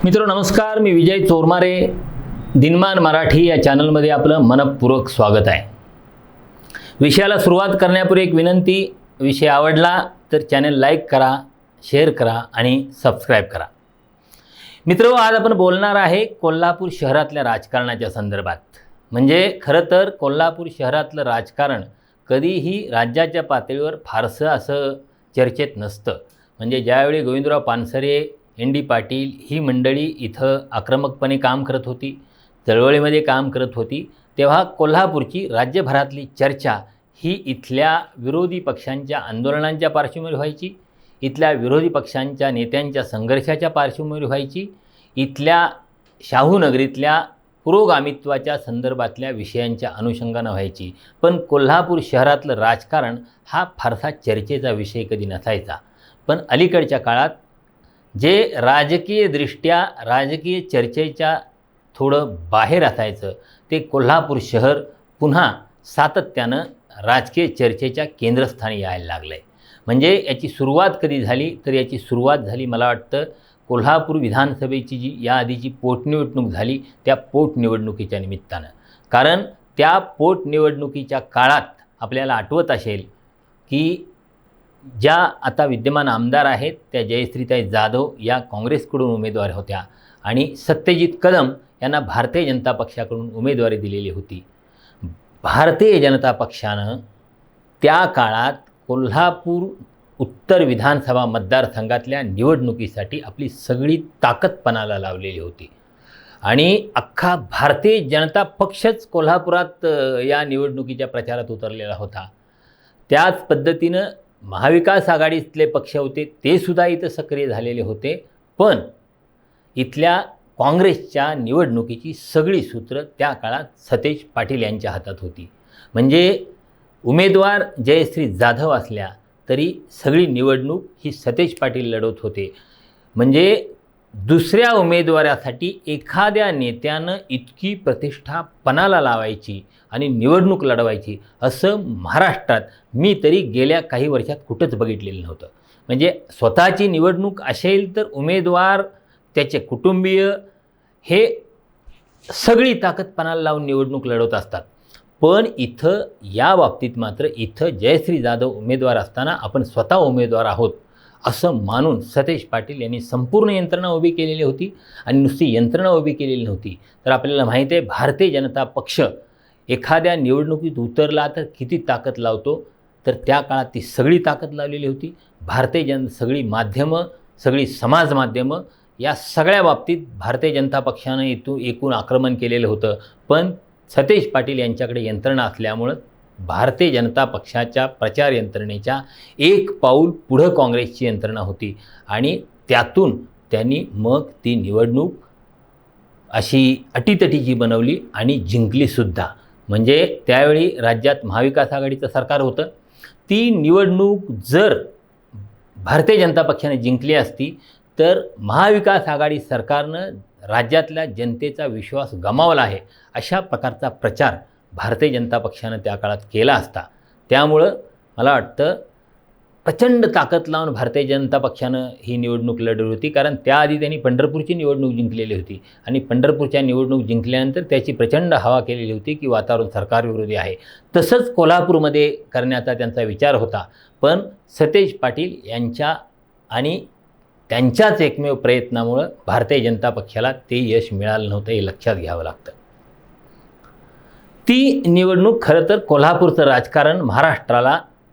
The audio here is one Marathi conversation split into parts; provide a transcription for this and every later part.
मित्रांनो नमस्कार, मी विजय चोरमारे. दिनमान मराठी या चॅनलमध्ये आपलं मनपूर्वक स्वागत आहे. विषयाला सुरुवात करण्यापूर्वी एक विनंती. विषय आवडला तर चॅनल लाईक करा, शेअर करा आणि सबस्क्राईब करा. मित्रांनो, आज आपण बोलणार आहे कोल्हापूर शहरातल्या राजकारणाच्या संदर्भात. म्हणजे खरं तर कोल्हापूर शहरातलं राजकारण कधीही राज्याच्या पातळीवर फारसं असं चर्चेत नसतं. म्हणजे ज्यावेळी गोविंदराव पानसरे, एन डी पाटील ही मंडळी इथं आक्रमकपणे काम करत होती, चळवळीमध्ये काम करत होती, तेव्हा कोल्हापूरची राज्यभरातली चर्चा ही इथल्या विरोधी पक्षांच्या आंदोलनांच्या पार्श्वभूमीवर व्हायची, इथल्या विरोधी पक्षांच्या नेत्यांच्या संघर्षाच्या पार्श्वभूमीवर व्हायची, इथल्या शाहूनगरीतल्या पुरोगामित्वाच्या संदर्भातल्या विषयांच्या अनुषंगानं व्हायची. पण कोल्हापूर शहरातलं राजकारण हा फारसा चर्चेचा विषय कधी नसायचा. पण अलीकडच्या काळात जे राजकीयदृष्ट्या राजकीय चर्चेच्या थोडं बाहेर असायचं ते कोल्हापूर शहर पुन्हा सातत्यानं राजकीय चर्चेच्या केंद्रस्थानी यायला लागलं आहे. म्हणजे याची सुरुवात कधी झाली तर याची सुरुवात झाली मला वाटतं कोल्हापूर विधानसभेची जी याआधीची पोटनिवडणूक झाली त्या पोटनिवडणुकीच्या निमित्तानं. कारण त्या पोटनिवडणुकीच्या काळात आपल्याला आठवत असेल की ज्या आता विद्यमान आमदार आहेत त्या जयश्रीताई जाधव या काँग्रेसकडून उमेदवार होत्या आणि सत्यजित कदम यांना भारतीय जनता पक्षाकडून उमेदवारी दिलेली होती. भारतीय जनता पक्षानं त्या काळात कोल्हापूर उत्तर विधानसभा मतदारसंघातल्या निवडणुकीसाठी आपली सगळी ताकद पणाला लावलेली होती आणि अख्खा भारतीय जनता पक्षच कोल्हापुरात या निवडणुकीच्या प्रचारात उतरलेला होता. त्याच पद्धतीनं महाविकास आघाडीतले पक्ष होते ते सुद्धा इथं सक्रिय झालेले होते. पण इथल्या काँग्रेसच्या निवडणुकीची सगळी सूत्र त्या काळात सतेज पाटील यांच्या हातात होती. म्हणजे उमेदवार जयश्री जाधव असल्या तरी सगळी निवडणूक ही सतेज पाटील लढवत होते. म्हणजे दुसऱ्या उमेदवारासाठी एखाद्या नेत्यानं इतकी प्रतिष्ठा पणाला लावायची आणि निवडणूक लढवायची असं महाराष्ट्रात मी तरी गेल्या काही वर्षात कुठंच बघितलेलं नव्हतं. म्हणजे स्वतःची निवडणूक असेल तर उमेदवार, त्याचे कुटुंबीय हे सगळी ताकद पणाला लावून निवडणूक लढवत असतात. पण इथं या बाबतीत मात्र इथं जयश्री जाधव उमेदवार असताना आपण स्वतः उमेदवार आहोत असं मानून सतेज पाटील यांनी संपूर्ण यंत्रणा उभी केलेली होती. आणि नुसती यंत्रणा उभी केलेली नव्हती तर आपल्याला माहिती आहे भारतीय जनता पक्ष एखाद्या निवडणुकीत उतरला तर किती ताकद लावतो, तर त्या काळात ती सगळी ताकद लावलेली होती. सगळी माध्यमं, सगळी समाज माध्यमं या सगळ्या बाबतीत भारतीय जनता पक्षानं एकूण आक्रमण केलेलं होतं. पण सतेज पाटील यांच्याकडे यंत्रणा असल्यामुळं भारतीय जनता पक्षाच्या प्रचार यंत्रणेच्या एक पाऊल पुढं काँग्रेसची यंत्रणा होती आणि त्यातून त्यांनी मग ती निवडणूक अशी अटीतटीची बनवली आणि जिंकलीसुद्धा. म्हणजे त्यावेळी राज्यात महाविकास आघाडीचं सरकार होतं. ती निवडणूक जर भारतीय जनता पक्षाने जिंकली असती तर महाविकास आघाडी सरकारनं राज्यातल्या जनतेचा विश्वास गमावला आहे अशा प्रकारचा प्रचार भारतीय जनता पक्षानं त्या काळात केला असता. त्यामुळं मला वाटतं प्रचंड ताकद लावून भारतीय जनता पक्षानं ही निवडणूक लढवली होती. कारण त्याआधी त्यांनी पंढरपूरची निवडणूक जिंकलेली होती आणि पंढरपूरच्या निवडणूक जिंकल्यानंतर त्याची प्रचंड हवा केलेली होती की वातावरण सरकारविरोधी आहे. तसंच कोल्हापूरमध्ये करण्याचा त्यांचा विचार होता. पण सतेज पाटील यांच्या आणि त्यांच्याच एकमेव प्रयत्नामुळं भारतीय जनता पक्षाला ते यश मिळालं नव्हतं हे लक्षात घ्यावं लागतं. ती निवडणूक खरं तर कोल्हापूरचं राजकारण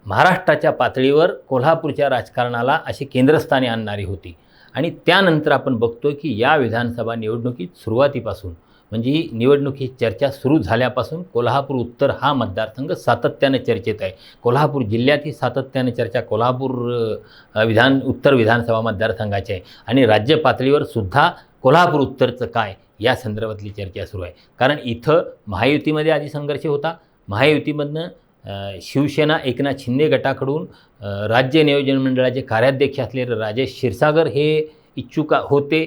महाराष्ट्राच्या पातळीवर कोल्हापूरच्या राजकारणाला अशी केंद्रस्थानी आणणारी होती. आणि त्यानंतर आपण बघतो की या विधानसभा निवडणुकीत सुरुवातीपासून म्हणजे ही निवडणुकीची चर्चा सुरू झाल्यापासून कोल्हापूर उत्तर हा मतदारसंघ सातत्यानं चर्चेत आहे. कोल्हापूर जिल्ह्यात ही सातत्यानं चर्चा कोल्हापूर उत्तर विधानसभा मतदारसंघाची आहे आणि राज्य पातळीवर सुद्धा कोल्हापूर उत्तरचं काय या संदर्भातली चर्चा सुरू आहे. कारण इथं महायुतीमध्ये आधी संघर्ष होता. महायुतीमधनं शिवसेना एकनाथ शिंदे गटाकडून राज्य नियोजन मंडळाचे कार्याध्यक्ष असलेले राजेश क्षीरसागर हे इच्छुक होते.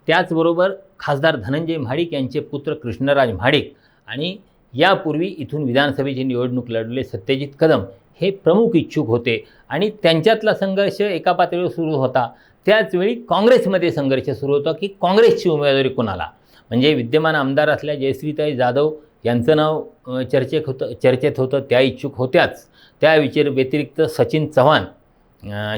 त्याचबरोबर खासदार धनंजय महाडिक यांचे पुत्र कृष्णराज महाडिक आणि यापूर्वी इथून विधानसभेची निवडणूक लढलेले सत्यजित कदम हे प्रमुख इच्छुक होते आणि त्यांच्यातला संघर्ष एका पातळीवर सुरू होता. त्याचवेळी काँग्रेसमध्ये संघर्ष सुरू होता की काँग्रेसची उमेदवारी कोणाला. म्हणजे विद्यमान आमदार असल्या जयश्रीताई जाधव यांचं नाव चर्चेत होतं, त्या इच्छुक होत्याच. त्या व्यतिरिक्त सचिन चव्हाण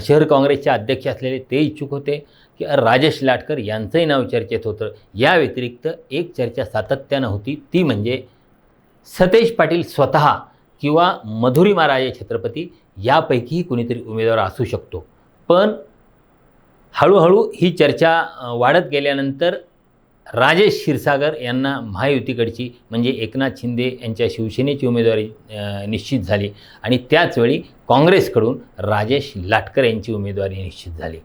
शहर काँग्रेसचे अध्यक्ष असलेले ते इच्छुक होते, की राजेश लाटकर यांचंही नाव चर्चेत होतं. या व्यतिरिक्त एक चर्चा सातत्यानं होती, ती म्हणजे सतेज पाटील स्वतः किंवा मधुरिमा राजे छत्रपती यापैकीही कुणीतरी उमेदवार असू शकतो. पण हळूहळू ही चर्चा वाढत गेल्यानंतर राजेश क्षीरसागर यांना महायुतीकडची म्हणजे एकनाथ शिंदे यांच्या शिवसेनेची उमेदवारी निश्चित झाली आणि त्याचवेळी काँग्रेसकडून राजेश लाटकर यांची उमेदवारी निश्चित झाली.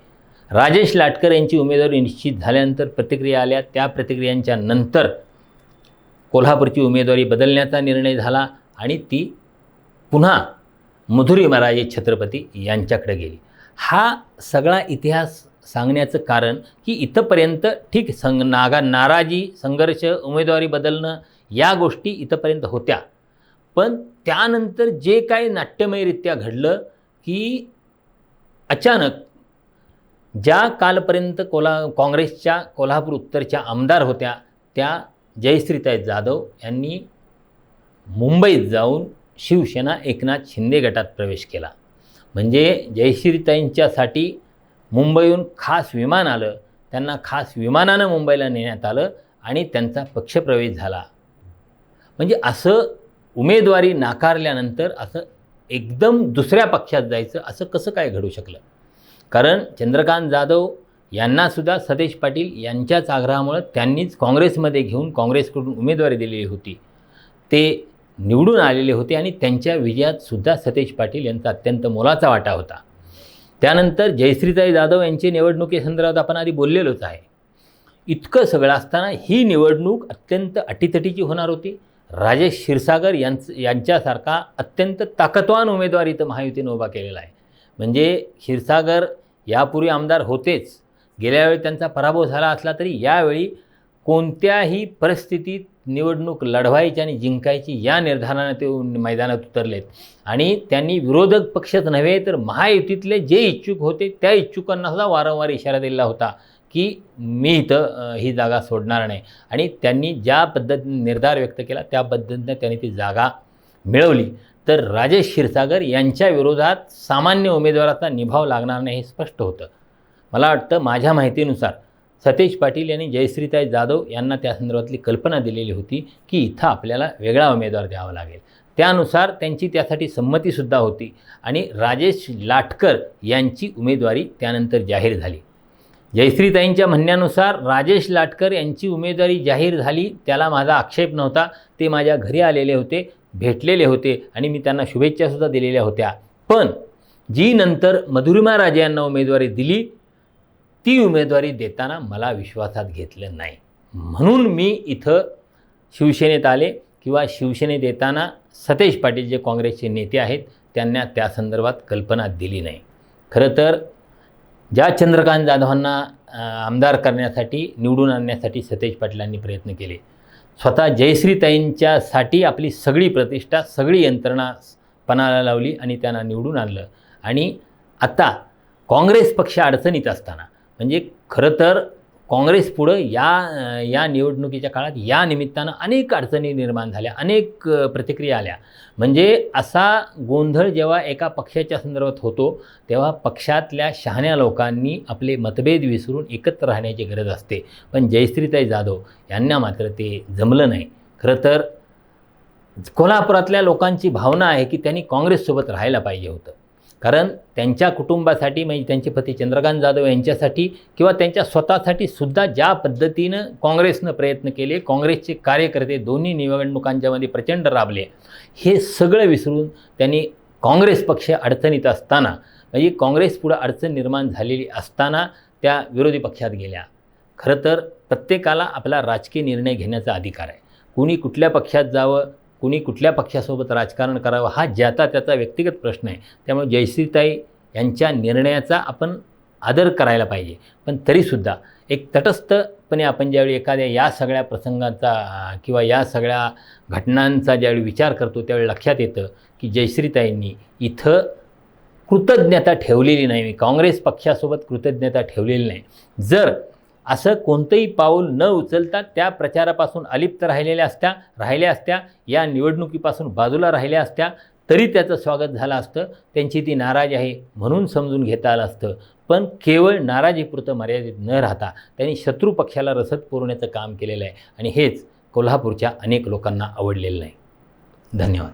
राजेश लाटकर यांची उमेदवारी निश्चित झाल्यानंतर प्रतिक्रिया आल्या. त्या प्रतिक्रियांच्या नंतर कोल्हापूरची उमेदवारी बदलण्याचा निर्णय झाला आणि ती पुन्हा मधुरिमा राजे छत्रपती यांच्याकडे गेली. हा सगळा इतिहास सांगण्याचं कारण की इथंपर्यंत ठीक नाराजी, संघर्ष, उमेदवारी बदलणं या गोष्टी इथंपर्यंत होत्या. पण त्यानंतर जे काही नाट्यमयरित्या घडलं की अचानक ज्या कालपर्यंत काँग्रेसच्या कोल्हापूर उत्तरच्या आमदार होत्या त्या जयश्रीताई जाधव यांनी मुंबईत जाऊन शिवसेना एकनाथ शिंदे गटात प्रवेश केला. म्हणजे जयश्रीताईंच्यासाठी मुंबईहून खास विमान आलं, त्यांना खास विमानानं मुंबईला नेण्यात आलं आणि त्यांचा पक्षप्रवेश झाला. म्हणजे असं उमेदवारी नाकारल्यानंतर असं एकदम दुसऱ्या पक्षात जायचं असं कसं काय घडू शकलं. कारण चंद्रकांत जाधव यांनासुद्धा सतेज पाटील यांच्याच आग्रहामुळं त्यांनीच काँग्रेसमध्ये घेऊन काँग्रेसकडून उमेदवारी दिलेली होती. ते निवडून आलेले होते आणि त्यांच्या विजयातसुद्धा सतेज पाटील यांचा अत्यंत मोलाचा वाटा होता. त्यानंतर जयश्रीताई जाधव यांची निवडणुकीसंदर्भात आपण आधी बोललेलोच आहे. इतकं सगळं असताना ही निवडणूक अत्यंत अटीतटीची होणार होती. राजेश क्षीरसागर यांच्यासारखा अत्यंत ताकदवान उमेदवार इथं महायुतीनं उभा केलेला आहे. म्हणजे क्षीरसागर यापूर्वी आमदार होतेच, गेल्या वेळी त्यांचा पराभव झाला असला तरी यावेळी कोणत्याही परिस्थितीत निवडणूक लढवायची आणि जिंकायची या निर्धाराने ते मैदानात उतरलेत. आणि त्यांनी विरोधक पक्षच नव्हे तर महायुतीतले जे इच्छुक होते त्या इच्छुकांनासुद्धा वारंवार इशारा दिला होता की मी इथं ही जागा सोडणार नाही. आणि त्यांनी ज्या पद्धतीने निर्धार व्यक्त केला त्या पद्धतीने त्यांनी ती जागा मिळवली. तर राजेश क्षीरसागर यांच्या विरोधात सामान्य उमेदवाराचा निभाव लागणार नाही हे स्पष्ट होतं. मला वाटतं माझ्या माहितीनुसार सतेज पाटील यांनी जयश्रीताई जाधव यांना त्या संदर्भातली कल्पना दिलेली होती की इथं आपल्याला वेगळा उमेदवार द्यावा लागेल. त्यानुसार त्यांची त्यासाठी संमतीसुद्धा होती आणि राजेश लाटकर यांची उमेदवारी त्यानंतर जाहीर झाली. जयश्रीताईंच्या म्हणण्यानुसार राजेश लाटकर यांची उमेदवारी जाहीर झाली, त्याला माझा आक्षेप नव्हता. ते माझ्या घरी आलेले होते, भेटलेले होते आणि मी त्यांना शुभेच्छासुद्धा दिलेल्या होत्या. पण जी नंतर मधुरिमा राजे यांना उमेदवारी दिली ती उमेदवारी देताना मला विश्वासात घेतलं नाही. म्हणून मी इथं शिवसेनेत आले किंवा शिवसेनेत येताना सतेज पाटील जे काँग्रेसचे नेते आहेत त्यांना त्या संदर्भात कल्पना दिली नाही. खरं तर ज्या चंद्रकांत जाधवांना आमदार करण्यासाठी निवडून आणण्यासाठी सतेज पाटलांनी प्रयत्न केले, स्वतः जयश्रीताईंच्यासाठी आपली सगळी प्रतिष्ठा सगळी यंत्रणा पणाला लावली आणि त्यांना निवडून आणलं. आणि आता काँग्रेस पक्ष अडचणीत असताना म्हणजे खरं तर काँग्रेस पुढं या निवडणुकीच्या काळात या निमित्तानं अनेक अडचणी निर्माण झाल्या, अनेक प्रतिक्रिया आल्या. म्हणजे असा गोंधळ जेव्हा एका पक्षाच्या संदर्भात होतो तेव्हा पक्षातल्या शहाण्या लोकांनी आपले मतभेद विसरून एकत्र राहण्याची गरज असते. पण जयश्रीताई जाधव यांना मात्र ते जमलं नाही. खरं तर कोल्हापुरातल्या लोकांची भावना आहे की त्यांनी काँग्रेससोबत राहायला पाहिजे होतं. कारण त्यांच्या कुटुंबासाठी म्हणजे त्यांचे पती चंद्रकांत जाधव यांच्यासाठी किंवा त्यांच्या स्वतःसाठी सुद्धा ज्या पद्धतीनं काँग्रेसनं प्रयत्न केले, काँग्रेसचे कार्यकर्ते दोन्ही निवडणुकांच्यामध्ये प्रचंड राबले, हे सगळं विसरून त्यांनी काँग्रेस पक्ष अडचणीत असताना म्हणजे काँग्रेस पुढं अडचण निर्माण झालेली असताना त्या विरोधी पक्षात गेल्या. खरं तर प्रत्येकाला आपला राजकीय निर्णय घेण्याचा अधिकार आहे. कुणी कुठल्या पक्षात जावं, कुणी कुठल्या पक्षासोबत राजकारण करावं हा ज्याचा त्याचा व्यक्तिगत प्रश्न आहे. त्यामुळे जयश्रीताई यांच्या निर्णयाचा आपण आदर करायला पाहिजे. पण तरीसुद्धा एक तटस्थपणे आपण ज्यावेळी एखाद्या या सगळ्या प्रसंगाचा किंवा या सगळ्या घटनांचा ज्यावेळी विचार करतो त्यावेळी लक्षात येतं की जयश्रीताईंनी इथं कृतज्ञता ठेवलेली नाही, मी काँग्रेस पक्षासोबत कृतज्ञता ठेवलेली नाही. जर असं कोणतंही पाऊल न उचलता त्या प्रचारापासून अलिप्त राहिल्या असत्या, या निवडणुकीपासून बाजूला राहिल्या असत्या, तरी त्याचं स्वागत झालं असतं. त्यांची ती नाराजी आहे म्हणून समजून घेता आलं असतं. पण केवळ नाराजीपुरतं मर्यादित न राहता त्यांनी शत्रू पक्षाला रसद पुरवण्याचं काम केलेलं आहे आणि हेच कोल्हापूरच्या अनेक लोकांना आवडलेलं नाही. धन्यवाद.